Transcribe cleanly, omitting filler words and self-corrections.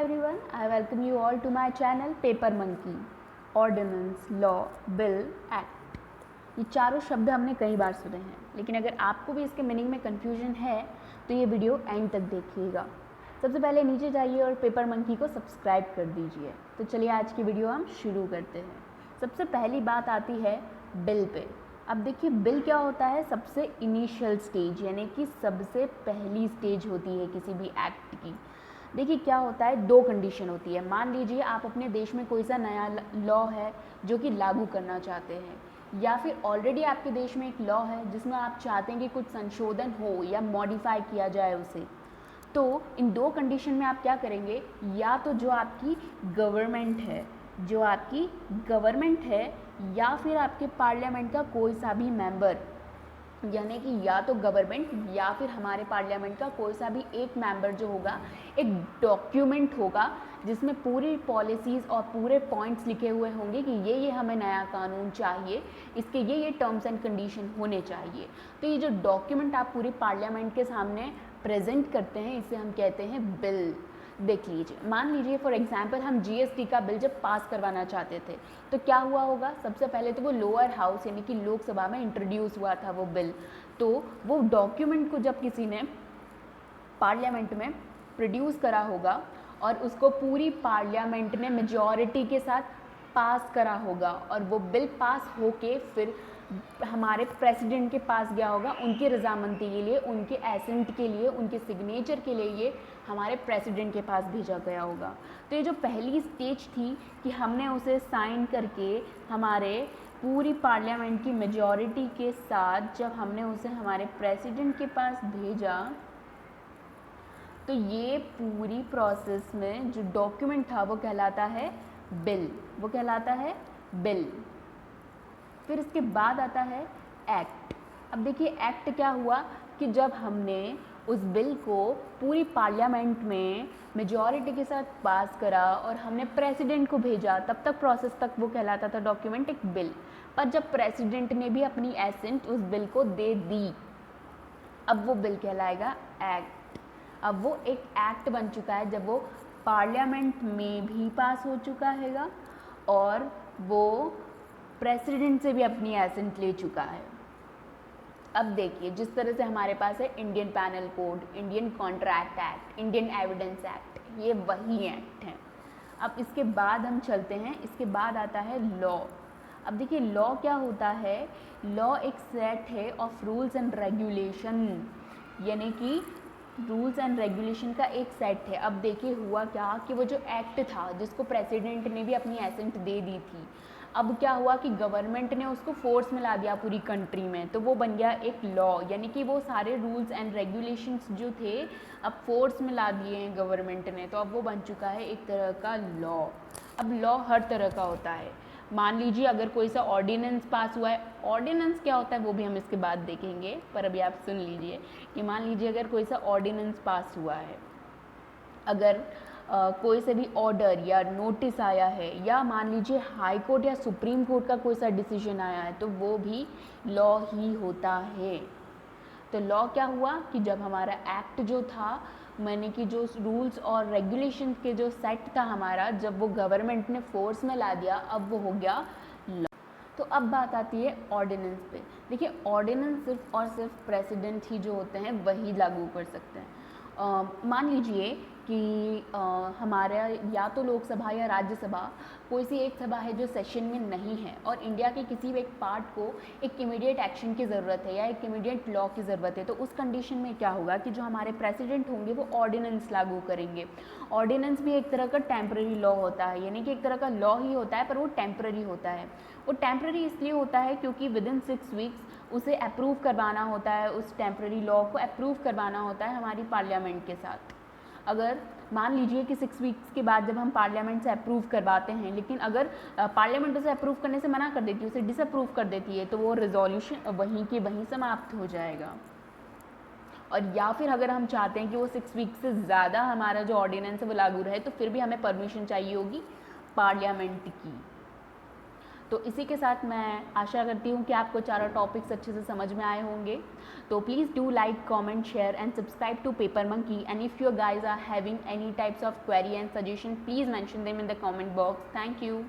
everyone, I welcome you all to my channel Paper Monkey. Ordinance, law, bill, act, ये चारों शब्द हमने कई बार सुने हैं, लेकिन अगर आपको भी इसके मीनिंग में कन्फ्यूजन है तो ये वीडियो एंड तक देखिएगा। सबसे पहले नीचे जाइए और पेपर मंकी को सब्सक्राइब कर दीजिए। तो चलिए आज की वीडियो हम शुरू करते हैं। सबसे पहली बात आती है बिल पे। अब देखिए बिल क्या होता है, सबसे इनिशियल स्टेज यानी कि सबसे पहली स्टेज होती है किसी भी एक्ट की। देखिए क्या होता है, दो कंडीशन होती है। मान लीजिए आप अपने देश में कोई सा नया लॉ है जो कि लागू करना चाहते हैं, या फिर ऑलरेडी आपके देश में एक लॉ है जिसमें आप चाहते हैं कि कुछ संशोधन हो या मॉडिफाई किया जाए उसे। तो इन दो कंडीशन में आप क्या करेंगे, या तो जो आपकी गवर्नमेंट है या फिर आपके पार्लियामेंट का कोई सा भी मेंबर, यानी कि या तो गवर्नमेंट या फिर हमारे पार्लियामेंट का कोई सा भी एक मेंबर जो होगा, एक डॉक्यूमेंट होगा जिसमें पूरी पॉलिसीज़ और पूरे पॉइंट्स लिखे हुए होंगे कि ये हमें नया कानून चाहिए, इसके ये टर्म्स एंड कंडीशन होने चाहिए। तो ये जो डॉक्यूमेंट आप पूरी पार्लियामेंट के सामने प्रेजेंट करते हैं, इसे हम कहते हैं बिल। देख लीजिए, मान लीजिए फॉर एग्जांपल हम जीएसटी का बिल जब पास करवाना चाहते थे तो क्या हुआ होगा, सबसे पहले तो वो लोअर हाउस यानी कि लोकसभा में इंट्रोड्यूस हुआ था वो बिल। तो वो डॉक्यूमेंट को जब किसी ने पार्लियामेंट में प्रोड्यूस करा होगा और उसको पूरी पार्लियामेंट ने मेजॉरिटी के साथ पास करा होगा, और वो बिल पास होके फिर हमारे प्रेसिडेंट के पास गया होगा उनकी रजामंदी के लिए, उनके एसेंट के लिए, उनके सिग्नेचर के लिए ये हमारे प्रेसिडेंट के पास भेजा गया होगा। तो ये जो पहली स्टेज थी कि हमने उसे साइन करके हमारे पूरी पार्लियामेंट की मेजॉरिटी के साथ जब हमने उसे हमारे प्रेसिडेंट के पास भेजा, तो ये पूरी प्रोसेस में जो डॉक्यूमेंट था वो कहलाता है बिल। फिर इसके बाद आता है एक्ट। अब देखिए एक्ट क्या हुआ कि जब हमने उस बिल को पूरी पार्लियामेंट में मेजॉरिटी के साथ पास करा और हमने प्रेसिडेंट को भेजा, तब तक प्रोसेस तक वो कहलाता था डॉक्यूमेंट एक बिल। पर जब प्रेसिडेंट ने भी अपनी एसेंट उस बिल को दे दी, अब वो बिल कहलाएगा एक्ट। अब वो एक एक्ट बन चुका है जब वो पार्लियामेंट में भी पास हो चुका हैगा और वो प्रेसिडेंट से भी अपनी एसेंट ले चुका है। अब देखिए जिस तरह से हमारे पास है Indian panel code, Indian contract act, Indian evidence act, ये वही एक्ट हैं। अब इसके बाद हम चलते हैं, इसके बाद आता है लॉ। अब देखिए लॉ क्या होता है, लॉ एक सेट है ऑफ रूल्स एंड रेगुलेशन, यानी कि रूल्स एंड रेगुलेशन का एक सेट है। अब देखिए हुआ क्या कि वो जो एक्ट था जिसको प्रेसिडेंट ने भी अपनी एसेंट दे दी थी, अब क्या हुआ कि गवर्नमेंट ने उसको फोर्स में ला दिया पूरी कंट्री में, तो वो बन गया एक लॉ, यानी कि वो सारे रूल्स एंड रेगुलेशंस जो थे अब फोर्स में ला दिए हैं गवर्नमेंट ने, तो अब वो बन चुका है एक तरह का लॉ। अब लॉ हर तरह का होता है। मान लीजिए अगर कोई सा ऑर्डिनेंस पास हुआ है, ऑर्डिनेंस क्या होता है वो भी हम इसके बाद देखेंगे, पर अभी आप सुन लीजिए कि मान लीजिए अगर कोई सा ऑर्डिनेंस पास हुआ है, अगर कोई से भी ऑर्डर या नोटिस आया है, या मान लीजिए हाई कोर्ट या सुप्रीम कोर्ट का कोई सा डिसीजन आया है, तो वो भी लॉ ही होता है। तो लॉ क्या हुआ कि जब हमारा एक्ट जो था, मैंने कि जो रूल्स और रेगुलेशन के जो सेट था हमारा, जब वो गवर्नमेंट ने फोर्स में ला दिया, अब वो हो गया लॉ। तो अब बात आती है ऑर्डिनेंस पे। देखिए ऑर्डिनेंस सिर्फ और सिर्फ प्रेसिडेंट ही जो होते हैं वही लागू कर सकते हैं। मान लीजिए कि हमारा या तो लोकसभा या राज्यसभा कोई सी एक सभा है जो सेशन में नहीं है और इंडिया के किसी भी एक पार्ट को एक इमीडिएट एक्शन की ज़रूरत है या एक इमीडिएट लॉ की ज़रूरत है, तो उस कंडीशन में क्या होगा कि जो हमारे प्रेसिडेंट होंगे वो ऑर्डिनेंस लागू करेंगे। ऑर्डिनेंस भी एक तरह का टेम्पररी लॉ होता है, यानी कि एक तरह का लॉ ही होता है पर वो टेम्पररी होता है। वो टेम्पररी इसलिए होता है क्योंकि विदिन 6 वीक्स उसे अप्रूव करवाना होता है, उस टेम्पररी लॉ को अप्रूव करवाना होता है हमारी पार्लियामेंट के साथ। अगर मान लीजिए कि 6 वीक्स के बाद जब हम पार्लियामेंट से अप्रूव करवाते हैं, लेकिन अगर पार्लियामेंट उसे अप्रूव करने से मना कर देती है, उसे डिसअप्रूव कर देती है, तो वो रिजोल्यूशन वहीं के वहीं समाप्त हो जाएगा। और या फिर अगर हम चाहते हैं कि वो 6 वीक्स से ज़्यादा हमारा जो ऑर्डिनेंस है वो लागू रहे, तो फिर भी हमें परमिशन चाहिए होगी पार्लियामेंट की। तो इसी के साथ मैं आशा करती हूँ कि आपको चारों टॉपिक्स अच्छे से समझ में आए होंगे। तो please do like, comment, share and subscribe to Paper Monkey, and if you guys are having any types of query and suggestion, please mention them in the comment box. Thank you.